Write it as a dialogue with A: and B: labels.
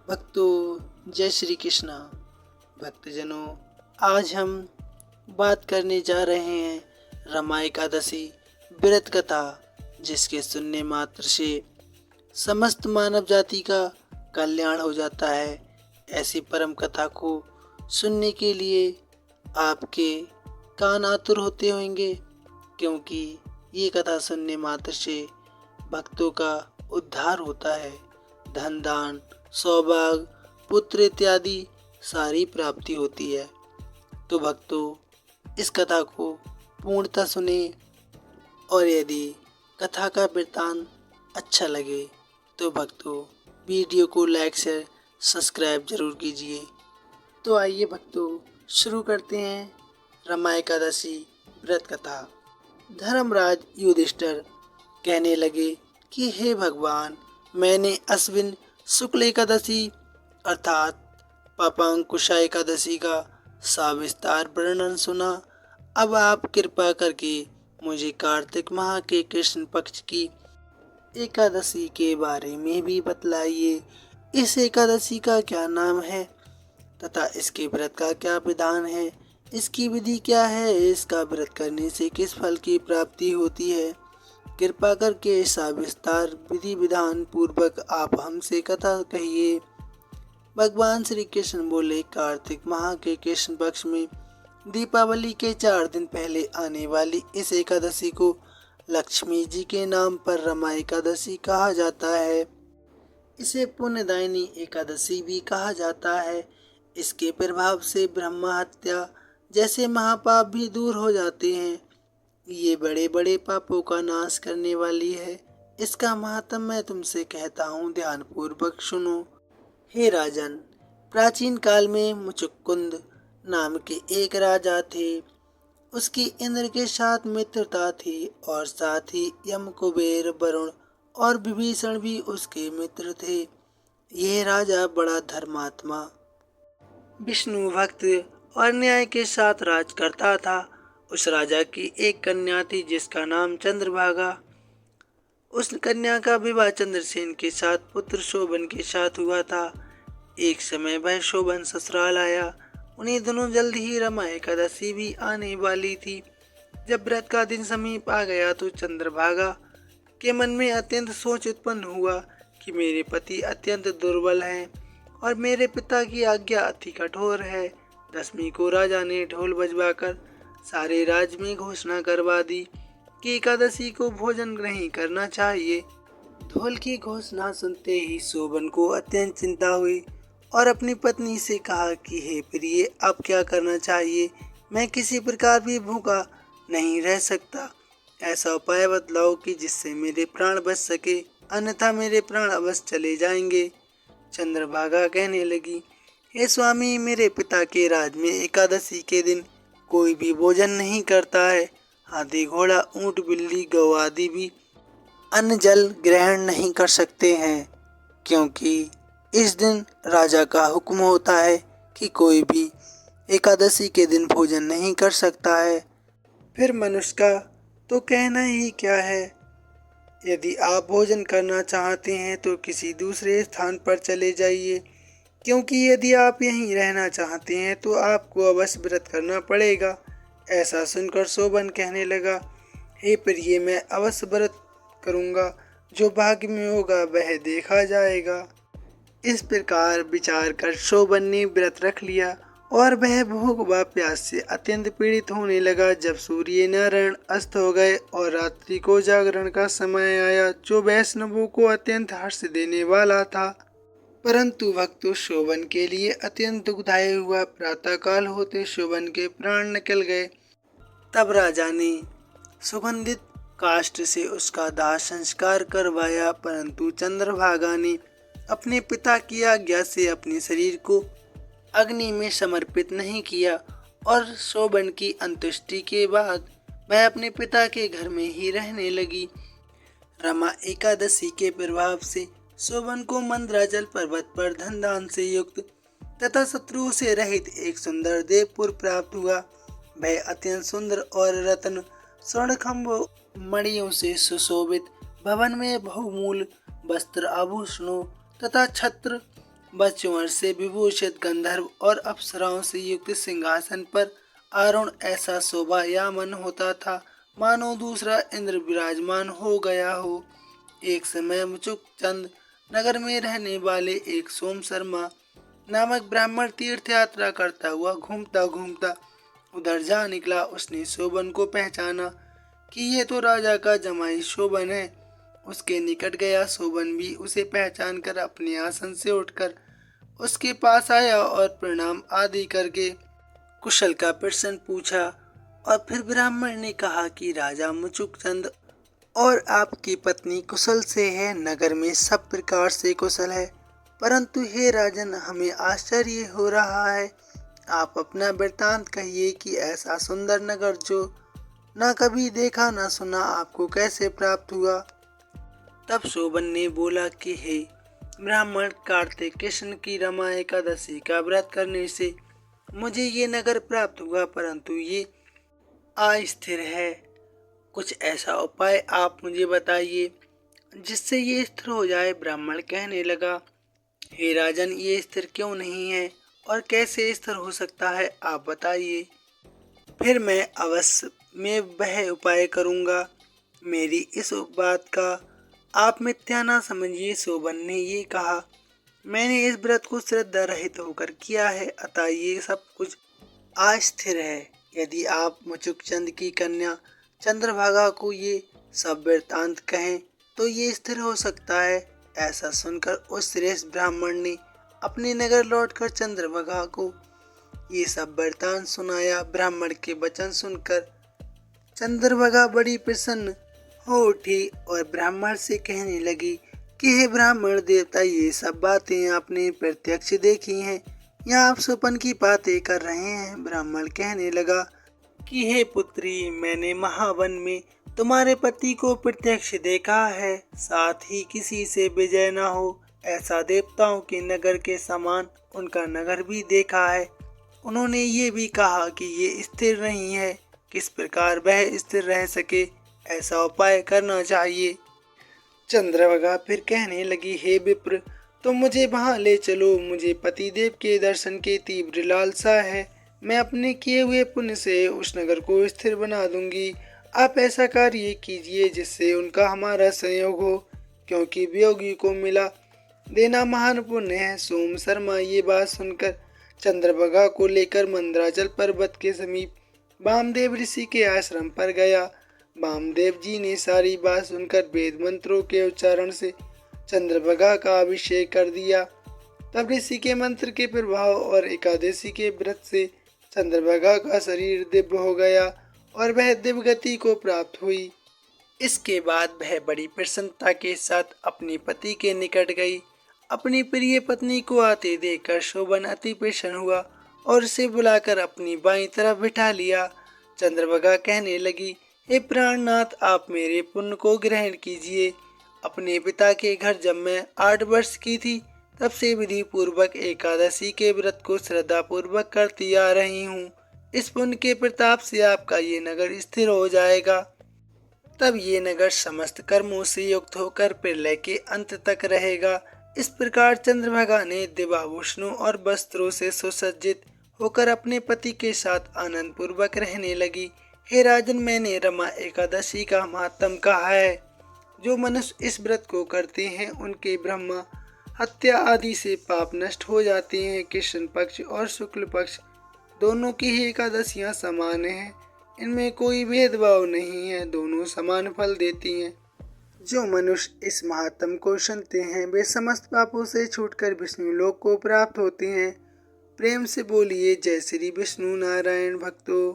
A: भक्तों जय श्री कृष्णा। भक्तजनों, आज हम बात करने जा रहे हैं रमा एकादशी व्रत कथा, जिसके सुनने मात्र से समस्त मानव जाति का कल्याण हो जाता है। ऐसी परम कथा को सुनने के लिए आपके कान आतुर होते होंगे, क्योंकि ये कथा सुनने मात्र से भक्तों का उद्धार होता है। धन दान, सौभाग्य, पुत्र इत्यादि सारी प्राप्ति होती है। तो भक्तों, इस कथा को पूर्णतः सुने, और यदि कथा का वृत्तांत अच्छा लगे तो भक्तों वीडियो को लाइक शेयर सब्सक्राइब जरूर कीजिए। तो आइए भक्तों, शुरू करते हैं रमा एकादशी व्रत कथा। धर्मराज युधिष्ठिर कहने लगे कि हे भगवान, मैंने अश्विन शुक्ल एकादशी अर्थात पापांकुशा एकादशी का सविस्तार वर्णन सुना। अब आप कृपा करके मुझे कार्तिक माह के कृष्ण पक्ष की एकादशी के बारे में भी बतलाइए। इस एकादशी का क्या नाम है तथा इसके व्रत का क्या विधान है, इसकी विधि क्या है, इसका व्रत करने से किस फल की प्राप्ति होती है। कृपा करके सविस्तार विधि विधान पूर्वक आप हमसे कथा कहिए। भगवान श्री कृष्ण बोले, कार्तिक माह के कृष्ण पक्ष में दीपावली के 4 दिन पहले आने वाली इस एकादशी को लक्ष्मी जी के नाम पर रमा एकादशी कहा जाता है। इसे पुण्यदायिनी एकादशी भी कहा जाता है। इसके प्रभाव से ब्रह्म हत्या जैसे महापाप भी दूर हो जाते हैं। ये बड़े बड़े पापों का नाश करने वाली है। इसका महात्म मैं तुमसे कहता हूँ, ध्यान पूर्वक सुनो। हे राजन, प्राचीन काल में मुचुकुंद नाम के एक राजा थे। उसकी इंद्र के साथ मित्रता थी और साथ ही यम, कुबेर, वरुण और विभीषण भी उसके मित्र थे। यह राजा बड़ा धर्मात्मा, विष्णु भक्त और न्याय के साथ राज करता था। उस राजा की एक कन्या थी जिसका नाम चंद्रभागा। उस कन्या का विवाह चंद्रसेन के साथ पुत्र शोभन के साथ हुआ था। एक समय वह शोभन ससुराल आया। उन्हीं दिनों जल्द ही रमा एकादशी भी आने वाली थी। जब व्रत का दिन समीप आ गया तो चंद्रभागा के मन में अत्यंत सोच उत्पन्न हुआ कि मेरे पति अत्यंत दुर्बल हैं और मेरे पिता की आज्ञा अति कठोर है। दसवीं को राजा ने ढोल बजवाकर सारे राज्य में घोषणा करवा दी कि एकादशी को भोजन नहीं करना चाहिए। ढोल की घोषणा सुनते ही शोभन को अत्यंत चिंता हुई और अपनी पत्नी से कहा कि हे प्रिय, अब क्या करना चाहिए। मैं किसी प्रकार भी भूखा नहीं रह सकता। ऐसा उपाय बतलाओ कि जिससे मेरे प्राण बच सके, अन्यथा मेरे प्राण अवश्य चले जाएंगे। चंद्रभागा कहने लगी, हे स्वामी, मेरे पिता के राज में एकादशी के दिन कोई भी भोजन नहीं करता है। हाथी, घोड़ा, ऊंट, बिल्ली, गौ आदि भी अन्न जल ग्रहण नहीं कर सकते हैं, क्योंकि इस दिन राजा का हुक्म होता है कि कोई भी एकादशी के दिन भोजन नहीं कर सकता है। फिर मनुष्य का तो कहना ही क्या है। यदि आप भोजन करना चाहते हैं तो किसी दूसरे स्थान पर चले जाइए, क्योंकि यदि आप यहीं रहना चाहते हैं तो आपको अवश्य व्रत करना पड़ेगा। ऐसा सुनकर शोभन कहने लगा, हे प्रिय, मैं अवश्य व्रत करूँगा। जो भाग्य में होगा वह देखा जाएगा। इस प्रकार विचार कर शोभन ने व्रत रख लिया और वह भूख व प्यास से अत्यंत पीड़ित होने लगा। जब सूर्य नारायण अस्त हो गए और रात्रि को जागरण का समय आया, जो वैष्णवों को अत्यंत हर्ष देने वाला था, परंतु भक्तों शोभन के लिए अत्यंत दुखदायी हुआ। प्रातःकाल होते शोभन के प्राण निकल गए। तब राजा ने सुगंधित काष्ठ से उसका दाह संस्कार करवाया, परंतु चंद्रभागा ने अपने पिता की आज्ञा से अपने शरीर को अग्नि में समर्पित नहीं किया और शोभन की अंत्येष्टि के बाद वह अपने पिता के घर में ही रहने लगी। रमा एकादशी के प्रभाव से शोभन को मंदराचल पर्वत पर धन दान से युक्त तथा शत्रुओं से रहित एक सुंदर देवपुर प्राप्त हुआ। वह अत्यंत सुंदर और रत्न, स्वर्णखंभ, मणियों से सुशोभित भवन में बहुमूल्य वस्त्र, आभूषणों तथा छत्र बचवर से विभूषित गंधर्व और अप्सराओं से युक्त सिंहासन पर आरूढ़ ऐसा शोभायमान होता था, मानो दूसरा इंद्र विराजमान हो गया हो। एक समय मुचुकुंद नगर में रहने वाले एक सोम शर्मा नामक ब्राह्मण तीर्थ यात्रा करता हुआ घूमता घूमता उधर जा निकला। उसने शोभन को पहचाना कि ये तो राजा का जमाई शोभन है। उसके निकट गया। शोभन भी उसे पहचान कर अपने आसन से उठकर उसके पास आया और प्रणाम आदि करके कुशल का प्रश्न पूछा। और फिर ब्राह्मण ने कहा कि राजा मुचुकुंद और आपकी पत्नी कुशल से है, नगर में सब प्रकार से कुशल है। परंतु हे राजन, हमें आश्चर्य हो रहा है। आप अपना वृत्तांत कहिए कि ऐसा सुंदर नगर जो न कभी देखा न सुना आपको कैसे प्राप्त हुआ। तब शोभन ने बोला कि हे ब्राह्मण, कार्तिक कृष्ण की रमा एकादशी का व्रत करने से मुझे ये नगर प्राप्त हुआ, परंतु ये अस्थिर है। कुछ ऐसा उपाय आप मुझे बताइए जिससे ये स्थिर हो जाए। ब्राह्मण कहने लगा, हे राजन, ये स्थिर क्यों नहीं है और कैसे स्थिर हो सकता है, आप बताइए। फिर मैं अवश्य में वह उपाय करूँगा। मेरी इस बात का आप मिथ्या ना समझिए। शोभन ने ये कहा, मैंने इस व्रत को श्रद्धा रहित होकर किया है, अतः ये सब कुछ अस्थिर है। यदि आप मुचुकुंद की कन्या चंद्रभागा को ये सब वृत्तांत कहें तो ये स्थिर हो सकता है। ऐसा सुनकर उस श्रेष्ठ ब्राह्मण ने अपने नगर लौटकर चंद्रभागा को ये सब वृत्तांत सुनाया। ब्राह्मण के वचन सुनकर चंद्रभागा बड़ी प्रसन्न हो उठी और ब्राह्मण से कहने लगी कि हे ब्राह्मण देवता, ये सब बातें आपने प्रत्यक्ष देखी हैं या आप स्वप्न की बातें कर रहे हैं। ब्राह्मण कहने लगा कि हे पुत्री, मैंने महावन में तुम्हारे पति को प्रत्यक्ष देखा है, साथ ही किसी से विजय न हो ऐसा देवताओं के नगर के समान उनका नगर भी देखा है। उन्होंने ये भी कहा कि ये स्थिर नहीं है। किस प्रकार वह स्थिर रह सके, ऐसा उपाय करना चाहिए। चंद्रभागा फिर कहने लगी, हे विप्र, तुम मुझे वहाँ ले चलो। मुझे पतिदेव के दर्शन की तीव्र लालसा है। मैं अपने किए हुए पुण्य से उस नगर को स्थिर बना दूंगी। आप ऐसा कार्य कीजिए जिससे उनका हमारा संयोग हो, क्योंकि वियोगी को मिला देना महान पुण्य है। सोम शर्मा ये बात सुनकर चंद्रभागा को लेकर मंदराचल पर्वत के समीप वामदेव ऋषि के आश्रम पर गया। वामदेव जी ने सारी बात सुनकर वेद मंत्रों के उच्चारण से चंद्रभागा का अभिषेक कर दिया। तब ऋषि के मंत्र के प्रभाव और एकादशी के व्रत से चंद्रभागा का शरीर दिव्य हो गया और वह दिव्य गति को प्राप्त हुई। इसके बाद वह बड़ी प्रसन्नता के साथ अपने पति के निकट गई। अपनी प्रिय पत्नी को आते देखकर शोभन अति प्रसन्न हुआ और उसे बुलाकर अपनी बाईं तरफ बिठा लिया। चंद्रभागा कहने लगी, हे प्राणनाथ, आप मेरे पुण्य को ग्रहण कीजिए। अपने पिता के घर जब मैं 8 वर्ष की थी, तब से विधि पूर्वक एकादशी के व्रत को श्रद्धा पूर्वक करती आ रही हूँ। इस पुण्य के प्रताप से आपका ये नगर स्थिर हो जाएगा। तब ये नगर समस्त कर्मों से युक्त होकर प्रलय के अंत तक रहेगा। इस प्रकार चंद्रभागा ने दिव्याभूषणों और वस्त्रों से सुसज्जित होकर अपने पति के साथ आनंद पूर्वक रहने लगी। हे राजन, मैंने रमा एकादशी का महात्म कहा है। जो मनुष्य इस व्रत को करते हैं उनके ब्रह्मा हत्या आदि से पाप नष्ट हो जाते हैं। कृष्ण पक्ष और शुक्ल पक्ष दोनों की ही एकादशियाँ समान हैं। इनमें कोई भेदभाव नहीं है, दोनों समान फल देती हैं। जो मनुष्य इस महात्म को सुनते हैं वे समस्त पापों से छूटकर विष्णु लोक को प्राप्त होते हैं। प्रेम से बोलिए, जय श्री विष्णु नारायण भक्तों।